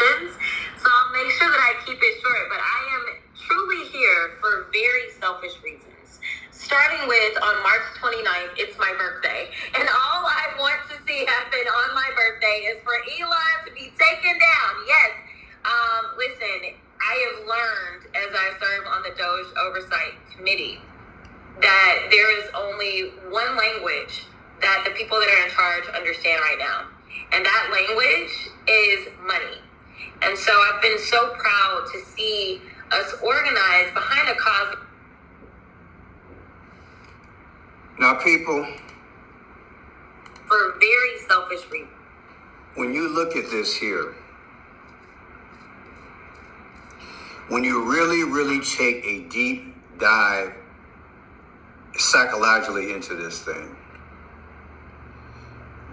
questions. So I'll make sure that I keep it short, but I am truly here for very selfish reasons. Starting with, on March 29th, it's my birthday. And all I want to see happen on my birthday is for Elon to be taken down. Yes. Listen, I have learned as I serve on the Doge Oversight Committee that there is only one language that the people that are in charge understand right now. And that language is money. And so I've been so proud to see us organized behind a cause. Now, people, for very selfish reasons. When you look at this here, when you really take a deep dive psychologically into this thing,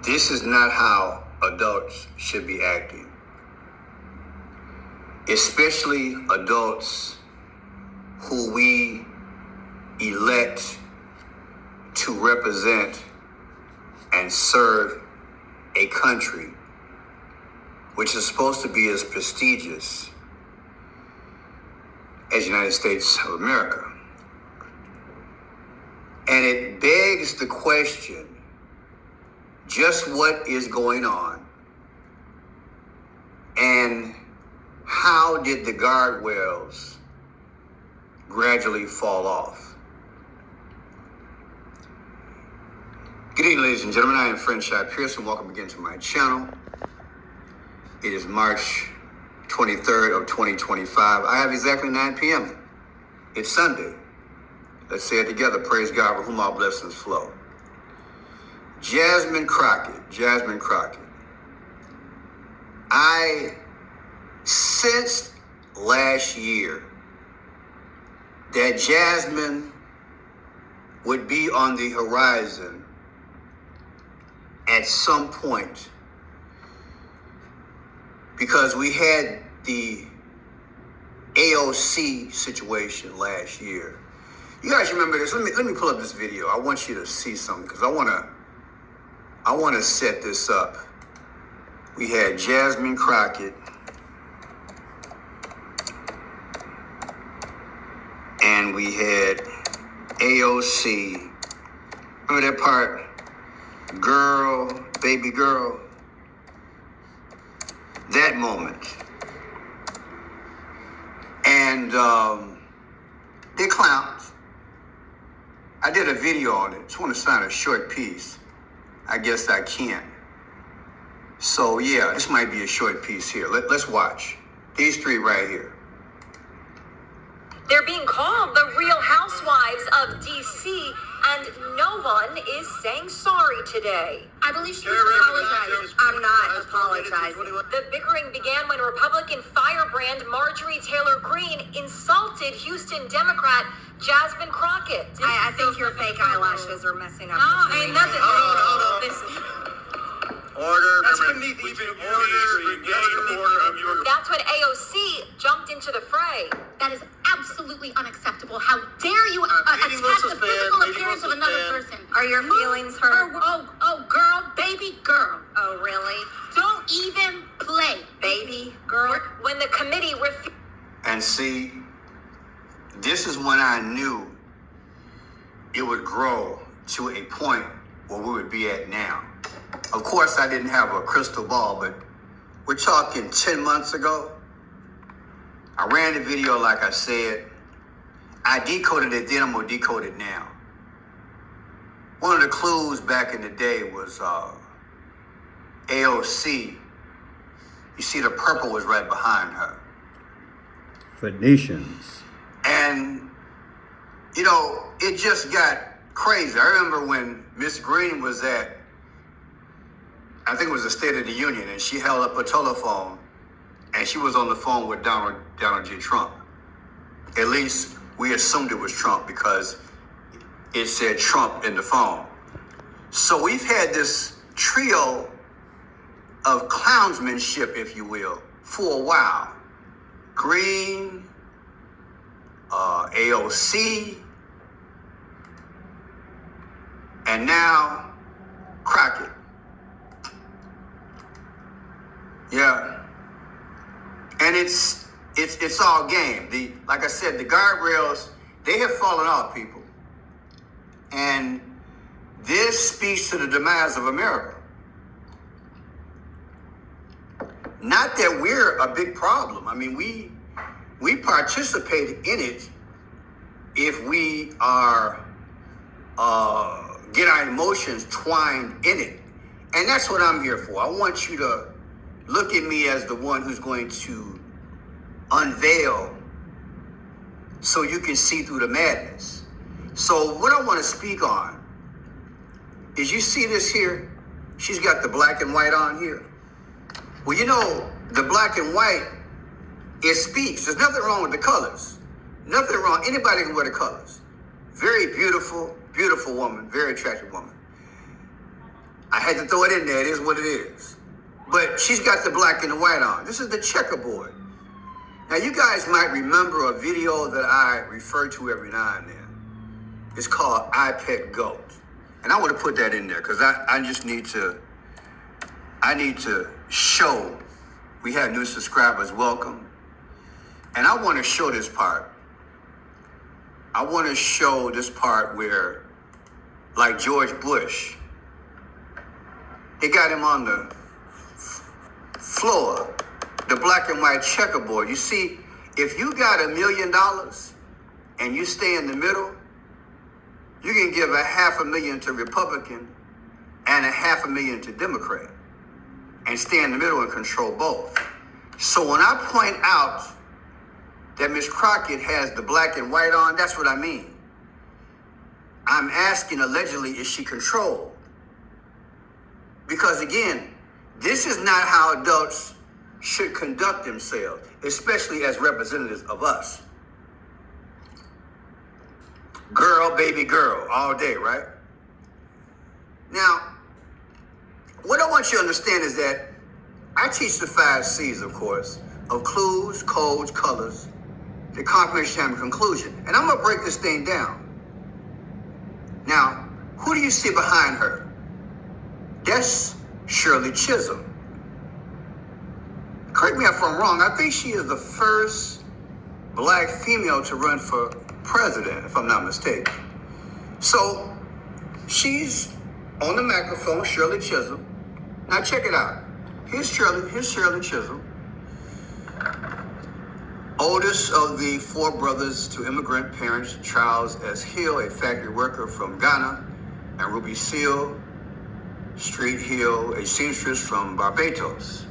this is not how adults should be acting. Especially adults who we elect to represent and serve a country which is supposed to be as prestigious as the United States of America. And it begs the question, just what is going on, and how did the guardrails gradually fall off? Good evening, ladies and gentlemen. I am Friendship Pearson. Welcome again to my channel. It is March 23rd of 2025. I have exactly 9 p.m. It's Sunday. Let's say it together. Praise God, for whom all blessings flow. Jasmine Crockett. I sensed last year that Jasmine would be on the horizon at some point, because we had the AOC situation last year. You guys remember this? Let me pull up this video. I want you to see something, because I want to set this up. We had Jasmine Crockett and we had AOC. Remember that part? Girl, baby girl. That moment. And they're clowns. I did a video on it. Just want to sign a short piece. I guess I can. So yeah, this might be a short piece here. Let's watch. These three right here. They're being called the Real Housewives of D.C., and no one is saying sorry today. I believe she was apologizing. I'm not apologizing. The bickering began when Republican firebrand Marjorie Taylor Greene insulted Houston Democrat Jasmine Crockett. I think your fake eyelashes are messing up. No, ain't nothing. Hold on. Order. That's beneath even order of your... That's when AOC jumped into the fray. That is absolutely unacceptable. How dare you attack the physical appearance of another person? Are your feelings hurt? Oh, girl, baby girl. Oh, really? Don't even play, baby girl. When the committee And see, this is when I knew it would grow to a point where we would be at now. Of course, I didn't have a crystal ball, but we're talking 10 months ago. I ran the video like I said. I decoded it then, I'm going to decode it now. One of the clues back in the day was AOC. You see the purple was right behind her. Phoenicians. And, you know, it just got crazy. I remember when Miss Green was at, I think it was the State of the Union, and she held up a telephone, and she was on the phone with Donald J. Trump. At least we assumed it was Trump because it said Trump in the phone. So we've had this trio of clownsmanship, if you will, for a while. Green, AOC, and now Crockett. Yeah. And it's all game. Like I said, the guardrails, they have fallen off, people. And this speaks to the demise of America. Not that we're a big problem. I mean, we participate in it if we are get our emotions twined in it. And that's what I'm here for. I want you to look at me as the one who's going to unveil so you can see through the madness. So what I want to speak on is, you see this here? She's got the black and white on here. Well, you know, the black and white, it speaks. There's nothing wrong with the colors. Nothing wrong. Anybody can wear the colors. Very beautiful, beautiful woman. Very attractive woman. I had to throw it in there. It is what it is. But she's got the black and the white on. This is the checkerboard. Now, you guys might remember a video that I refer to every now and then. It's called I Pet Goat. And I want to put that in there because I just need to show we have new subscribers. Welcome. And I want to show this part. I want to show this part where, like George Bush, they got him on the floor, the black and white checkerboard. You see, if you got $1 million and you stay in the middle, you can give $500,000 to Republican and $500,000 to Democrat and stay in the middle and control both. So when I point out that Miss Crockett has the black and white on, that's what I mean. I'm asking, allegedly, is she controlled? Because again, this is not how adults should conduct themselves, especially as representatives of us. Girl, baby girl, all day, right? Now, what I want you to understand is that I teach the 5 C's, of course, of clues, codes, colors, the confirmation, time, and conclusion. And I'm going to break this thing down. Now, who do you see behind her? That's Shirley Chisholm. Correct me if I'm wrong. I think she is the first black female to run for president, if I'm not mistaken. So she's on the microphone, Shirley Chisholm. Now check it out. Here's Shirley Chisholm, oldest of the 4 brothers to immigrant parents, Charles S. Hill, a factory worker from Ghana, and Ruby Seal Street Hill, a seamstress from Barbados.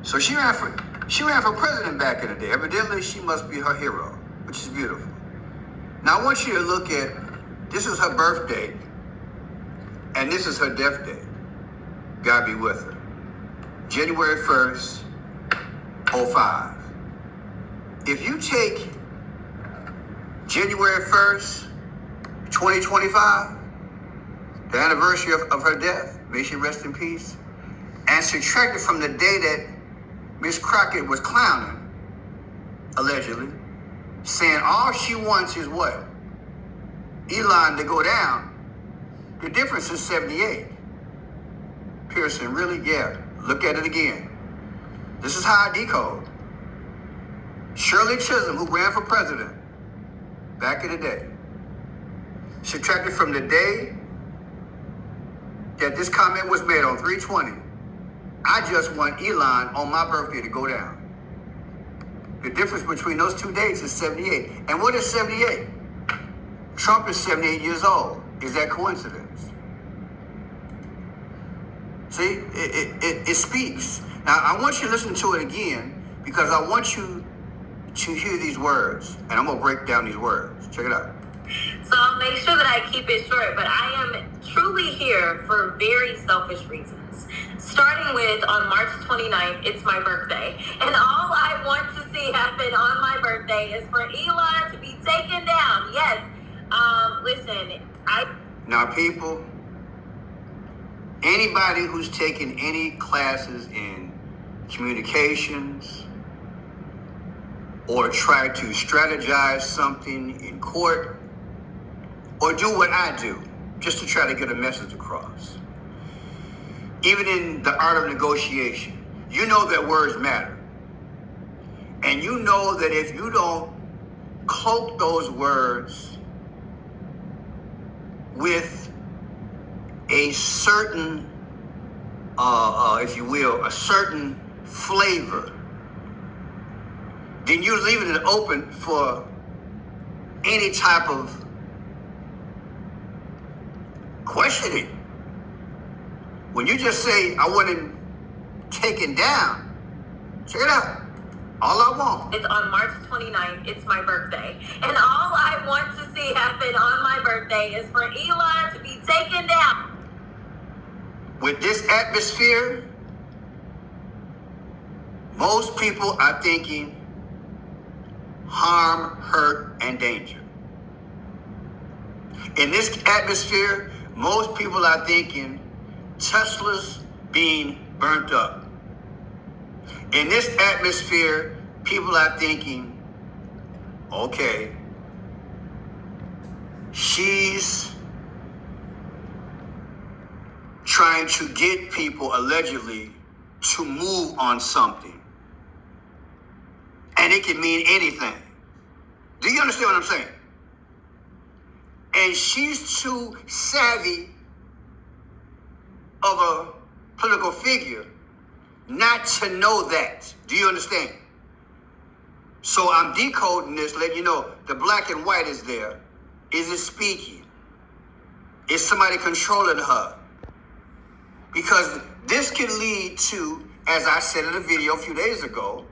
So she ran for president back in the day. Evidently, she must be her hero, which is beautiful. Now, I want you to look at, this is her birth date, and this is her death date. God be with her. January 1st, 05. If you take January 1st, 2025, the anniversary of her death, may she rest in peace, and subtract it from the day that Miss Crockett was clowning, allegedly, saying all she wants is what? Elon to go down. The difference is 78. Pearson, really? Yeah. Look at it again. This is how I decode. Shirley Chisholm, who ran for president back in the day, subtracted from the day that this comment was made on 3/20. I just want Elon on my birthday to go down. The difference between those 2 dates is 78. And what is 78? Trump is 78 years old. Is that coincidence? See, it speaks. Now, I want you to listen to it again because I want you to hear these words. And I'm going to break down these words. Check it out. So I'll make sure that I keep it short, but I am truly here for very selfish reasons. Starting with, on March 29th, it's my birthday. And all I want to see happen on my birthday is for Elon to be taken down. Yes. Listen, Now, people, anybody who's taken any classes in communications or tried to strategize something in court or do what I do just to try to get a message across, even in the art of negotiation, you know that words matter. And you know that if you don't cloak those words with a certain, if you will, a certain flavor, then you're leaving it open for any type of questioning. When you just say, I want him taken down, check it out. All I want. It's on March 29th. It's my birthday. And all I want to see happen on my birthday is for Elon to be taken down. With this atmosphere, most people are thinking harm, hurt, and danger. In this atmosphere, most people are thinking Teslas being burnt up. In this atmosphere, people are thinking, okay, she's trying to get people allegedly to move on something. And it can mean anything. Do you understand what I'm saying? And she's too savvy of a political figure not to know that. Do you understand? So I'm decoding this, letting you know the black and white is there. Is it speaking? Is somebody controlling her? Because this can lead to, as I said in a video a few days ago,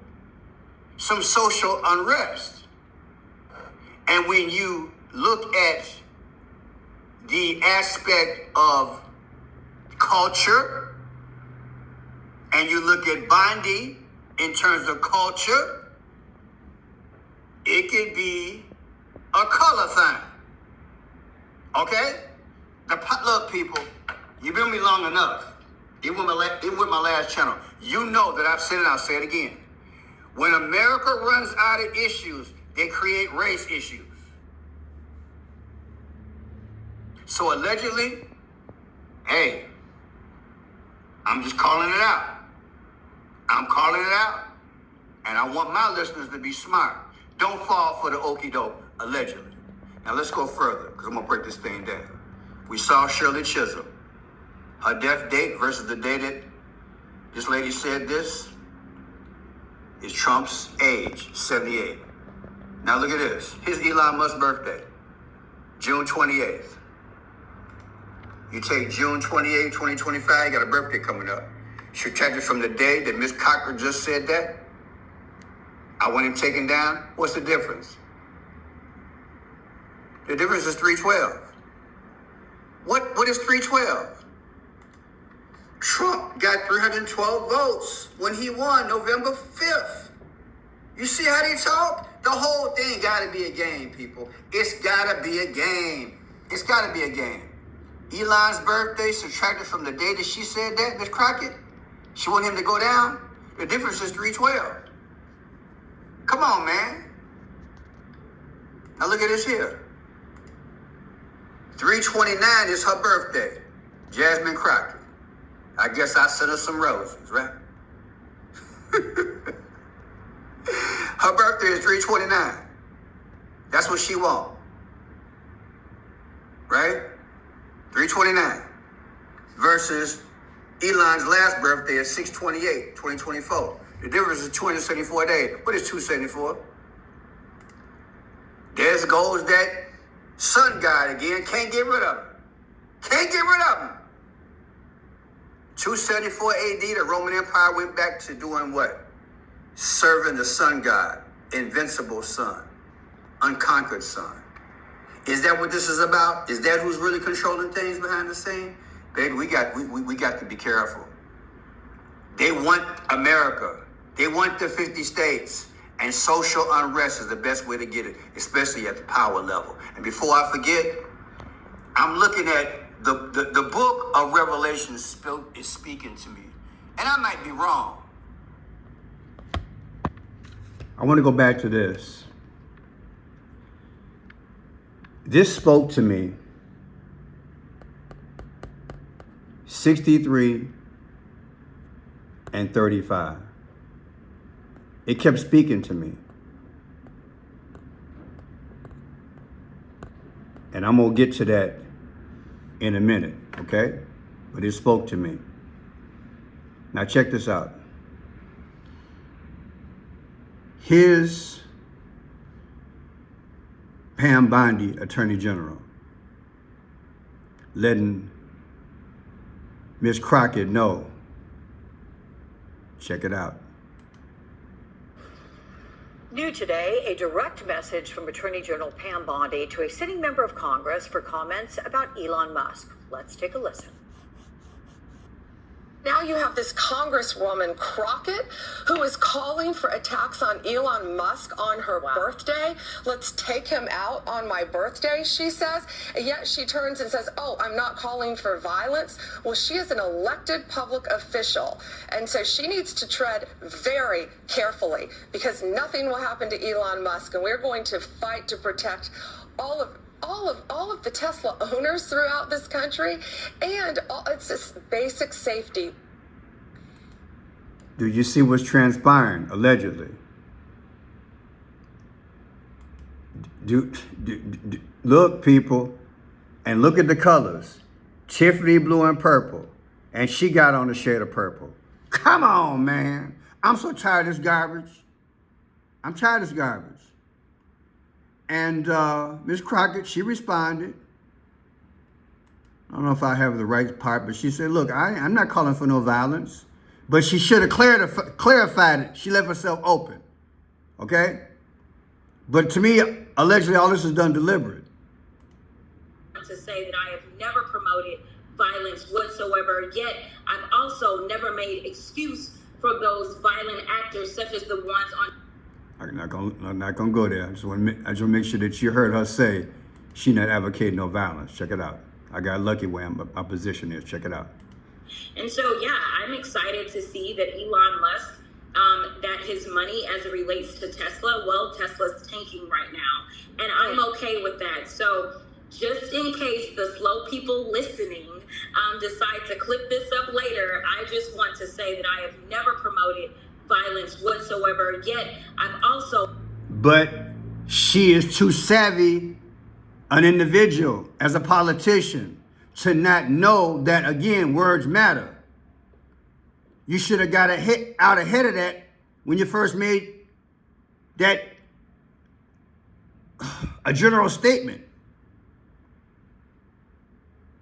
some social unrest. And when you look at the aspect of culture, and you look at Bondi in terms of culture, it could be a color thing. Okay? Look, people, you've been with me long enough. Even with my last channel. You know that I've said it, I'll say it again. When America runs out of issues, they create race issues. So allegedly, hey, I'm just calling it out. I'm calling it out. And I want my listeners to be smart. Don't fall for the okie doke, allegedly. Now let's go further, because I'm going to break this thing down. We saw Shirley Chisholm. Her death date versus the day that this lady said this is Trump's age, 78. Now look at this. Here's Elon Musk's birthday, June 28th. You take June 28, 2025, you got a birthday coming up. Subtracted from the day that Miss Crockett just said that, I want him taken down. What's the difference? The difference is 312. What is 312? Trump got 312 votes when he won November 5th. You see how they talk? The whole thing got to be a game, people. It's got to be a game. It's got to be a game. Elon's birthday subtracted from the day that she said that, Miss Crockett, she wanted him to go down. The difference is 312. Come on, man. Now look at this here. 329 is her birthday. Jasmine Crockett. I guess I sent her some roses, right? Her birthday is 329. That's what she wants. Right? 329. Versus Elon's last birthday is 6/28, 2024. The difference is 274 days. What is 274? There goes that sun god again. Can't get rid of him. Can't get rid of him. 274 AD, the Roman Empire went back to doing what? Serving the sun god, invincible sun, unconquered sun. Is that what this is about? Is that who's really controlling things behind the scene? Baby, we got to be careful. They want America. They want the 50 states. And social unrest is the best way to get it, especially at the power level. And before I forget, I'm looking at the book of Revelation is speaking to me. And I might be wrong. I want to go back to this. This spoke to me 63 and 35. it kept speaking to me. And I'm going to get to that in a minute, okay? But it spoke to me. Now check this out. Here's Pam Bondi, Attorney General, letting Miss Crockett know. Check it out. New today, a direct message from Attorney General Pam Bondi to a sitting member of Congress for comments about Elon Musk. Let's take a listen. Now you have this Congresswoman Crockett who is calling for attacks on Elon Musk on her birthday. Let's take him out on my birthday, she says. And yet she turns and says, oh, I'm not calling for violence. Well, she is an elected public official. And so she needs to tread very carefully because nothing will happen to Elon Musk. And we're going to fight to protect all of the Tesla owners throughout this country, and it's this basic safety. Do you see what's transpiring, allegedly? Look, people, and look at the colors. Tiffany blue and purple, and she got on a shade of purple. Come on, man. I'm so tired of this garbage. I'm tired of this garbage. And Ms. Crockett, she responded. I don't know if I have the right part, but she said, look, I'm not calling for no violence. But she should have clarified it. She left herself open. Okay? But to me, allegedly, all this is done deliberate. To say that I have never promoted violence whatsoever, yet I've also never made excuse for those violent actors, such as the ones on... I'm not gonna go there. I just want to make sure that you heard her say she not advocating no violence. Check it out. I got lucky where my position is. Check it out. And so, yeah, I'm excited to see that Elon Musk, that his money as it relates to Tesla, well, Tesla's tanking right now. And I'm okay with that. So just in case the slow people listening decide to clip this up later, I just want to say that I have never promoted violence whatsoever, yet I've also... But she is too savvy an individual as a politician to not know that, again, words matter. You should have got out ahead of that when you first made that a general statement.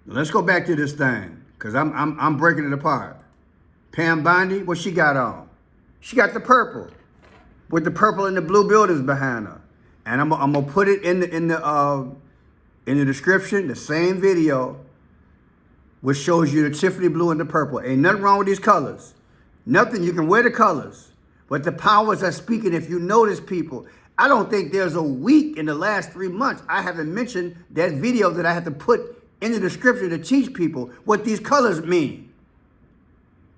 Let's go back to this thing, because I'm breaking it apart. Pam Bondi, what she got on? She got the purple, with the purple and the blue buildings behind her. And I'm gonna put it in the description, the same video, which shows you the Tiffany blue and the purple. Ain't nothing wrong with these colors. Nothing, you can wear the colors. But the powers are speaking. If you notice, people, I don't think there's a week in the last 3 months I haven't mentioned that video that I have to put in the description to teach people what these colors mean.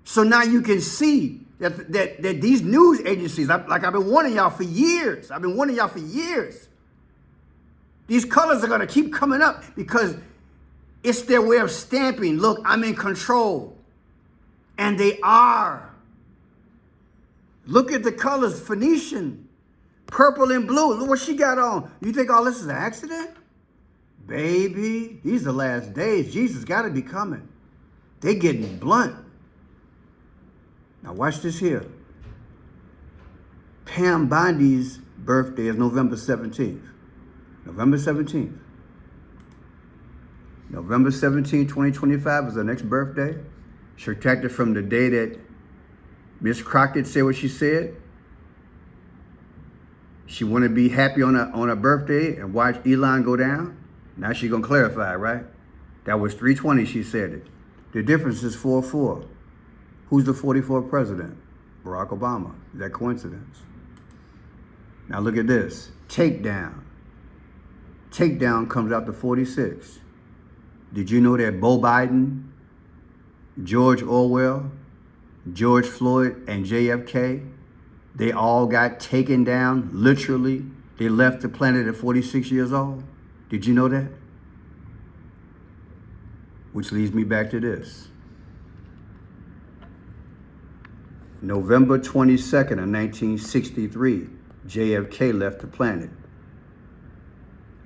So now you can see that these news agencies, I've been warning y'all for years. These colors are going to keep coming up because it's their way of stamping. Look, I'm in control. And they are. Look at the colors, Phoenician, purple and blue. Look what she got on. You think all this is an accident? Baby, these are the last days. Jesus got to be coming. They getting blunt. Now watch this here. Pam Bondi's birthday is November 17th. November 17th. November 17, 2025 is her next birthday. Subtracted from the day that Miss Crockett said what she said. She want to be happy on her birthday and watch Elon go down. Now she's going to clarify, right? That was 320, she said it. The difference is 4-4. Who's the 44th president? Barack Obama. Is that coincidence? Now look at this. Takedown. Takedown comes out to 46. Did you know that Beau Biden, George Orwell, George Floyd, and JFK, they all got taken down, literally. They left the planet at 46 years old. Did you know that? Which leads me back to this. November 22nd of 1963, JFK left the planet.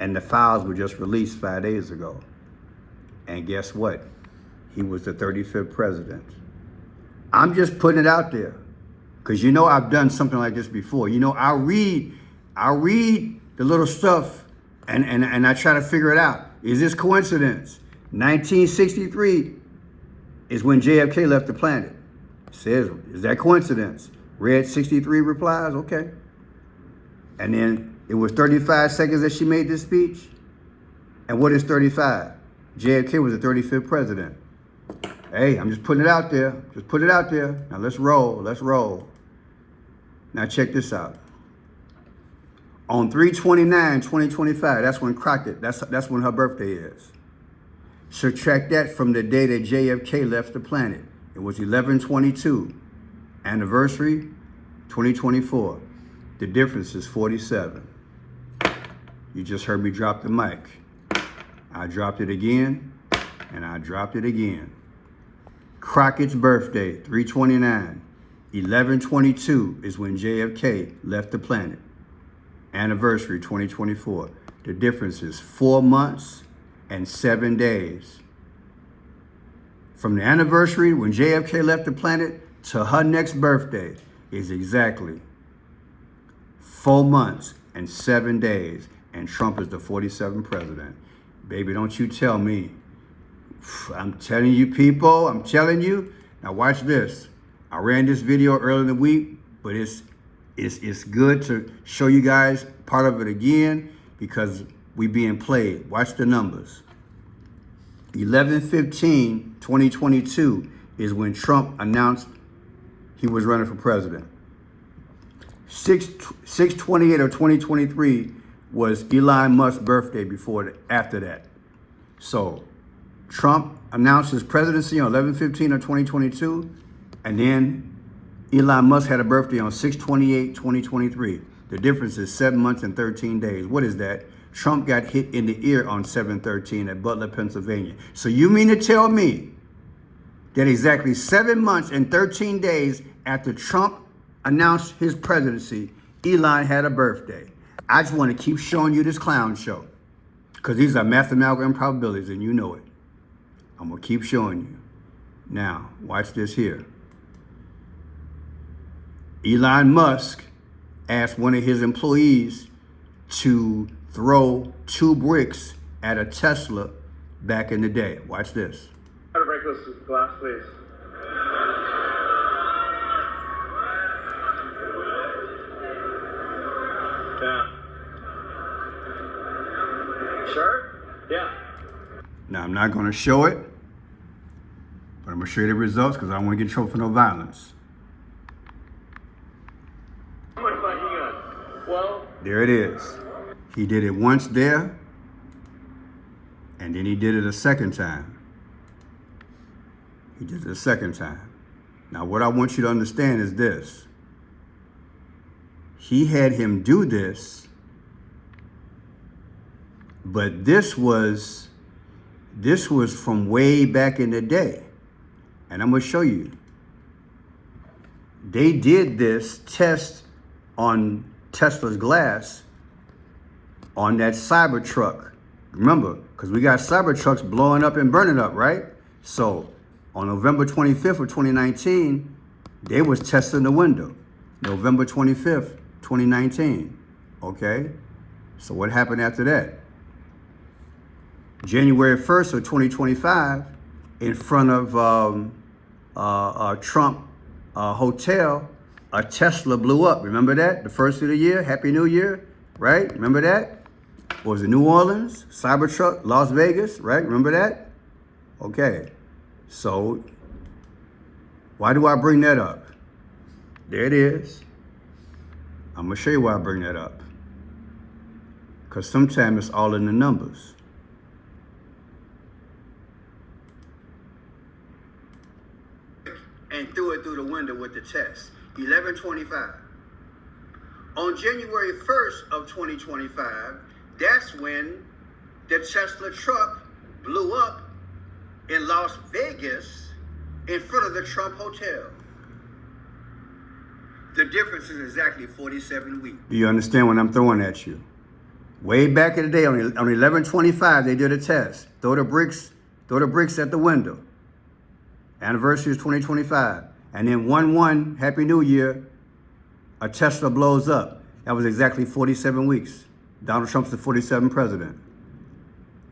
And the files were just released 5 days ago. And guess what? He was the 35th president. I'm just putting it out there. Because you know I've done something like this before. You know, I'll read the little stuff and I try to figure it out. Is this coincidence? 1963 is when JFK left the planet. It says, is that coincidence? Red 63 replies, okay. And then it was 35 seconds that she made this speech. And what is 35? JFK was the 35th president. Hey, I'm just putting it out there. Just put it out there. Now let's roll. Let's roll. Now check this out. On 3/29/2025, that's when Crockett, that's when her birthday is. Subtract that from the day that JFK left the planet. It was 11/22. Anniversary, 2024. The difference is 47. You just heard me drop the mic. I dropped it again, and I dropped it again. Crockett's birthday, 3/29. 11/22 is when JFK left the planet. Anniversary, 2024. The difference is 4 months and 7 days. From the anniversary when JFK left the planet to her next birthday is exactly 4 months and 7 days. And Trump is the 47th president. Baby, don't you tell me. I'm telling you, people, I'm telling you. Now watch this. I ran this video earlier in the week, but it's good to show you guys part of it again because we being played. Watch the numbers. 11/15/2022 is when Trump announced he was running for president. 6/28 of 2023 was Elon Musk's birthday after that. So Trump announced his presidency on 11/15 of 2022, and then Elon Musk had a birthday on 6/28/2023. The difference is 7 months and 13 days. What is that? Trump got hit in the ear on 7/13 at Butler, Pennsylvania. So you mean to tell me that exactly 7 months and 13 days after Trump announced his presidency, Elon had a birthday? I just want to keep showing you this clown show because these are mathematical improbabilities and you know it. I'm going to keep showing you. Now, watch this here. Elon Musk asked one of his employees to throw 2 bricks at a Tesla back in the day. Watch this. Gotta break this glass, please. Yeah. Sure? Yeah. Now, I'm not going to show it, but I'm going to show you the results because I don't want to get in trouble for no violence. How much money you got? Well, There it is. He did it once there, and then he did it a second time. He did it a second time. Now, what I want you to understand is this. He had him do this, but this was from way back in the day. And I'm going to show you. They did this test on Tesla's glass on that Cybertruck. Remember, because we got Cybertrucks blowing up and burning up, right? So on November 25th of 2019, they was testing the window. November 25th, 2019. Okay? So what happened after that? January 1st of 2025, in front of Trump hotel, a Tesla blew up. Remember that? The first of the year, Happy New Year, right? Remember that? What was it, New Orleans, Cybertruck, Las Vegas, right? Remember that? Okay. So why do I bring that up? There it is. I'm going to show you why I bring that up. Because sometimes it's all in the numbers. And threw it through the window with the test. 11/25. On January 1st of 2025, that's when the Tesla truck blew up in Las Vegas in front of the Trump Hotel. The difference is exactly 47 weeks. Do you understand what I'm throwing at you? Way back in the day, on 11/25, they did a test. Throw the bricks at the window. Anniversary is 2025. And then 1/1, Happy New Year, a Tesla blows up. That was exactly 47 weeks. Donald Trump's the 47th president.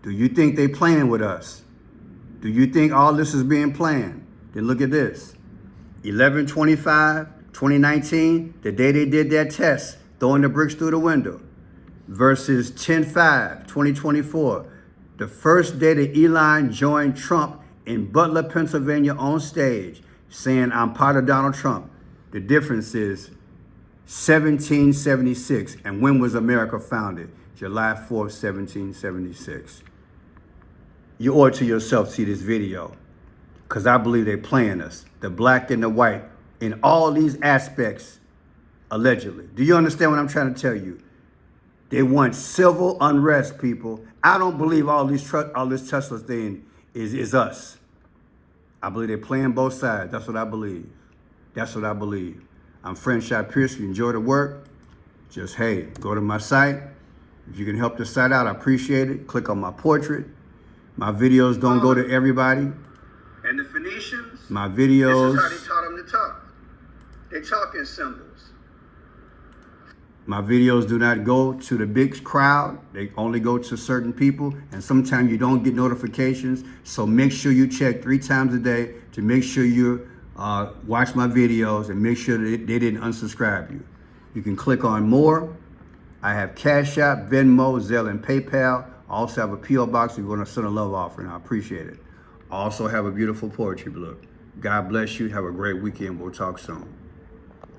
Do you think they playing with us? Do you think all this is being planned? Then look at this. 11/25, 2019, the day they did that test, throwing the bricks through the window, versus 10/5, 2024, the first day that Elon joined Trump in Butler, Pennsylvania on stage, saying, I'm part of Donald Trump. The difference is 1776. And when was America founded? July 4th, 1776. You owe it to yourself to see this video, because I believe they're playing us, the black and the white, in all these aspects, allegedly. Do you understand what I'm trying to tell you? They want civil unrest, people. I don't believe all this Tesla thing is us. I believe they're playing both sides. That's what I believe. That's what I believe. I'm Franchise Pierce. If you enjoy the work, just, hey, go to my site. If you can help the site out, I appreciate it. Click on my portrait. My videos don't go to everybody. And the Phoenicians, my videos, this is how they taught them to talk. They talk in symbols. My videos do not go to the big crowd. They only go to certain people. And sometimes you don't get notifications. So make sure you check 3 times a day to make sure you watch my videos and make sure that they didn't unsubscribe you. You can click on more. I have Cash App, Venmo, Zelle, and PayPal. I also have a P.O. box if you want to send a love offering. I appreciate it. I also have a beautiful poetry book. God bless you. Have a great weekend. We'll talk soon.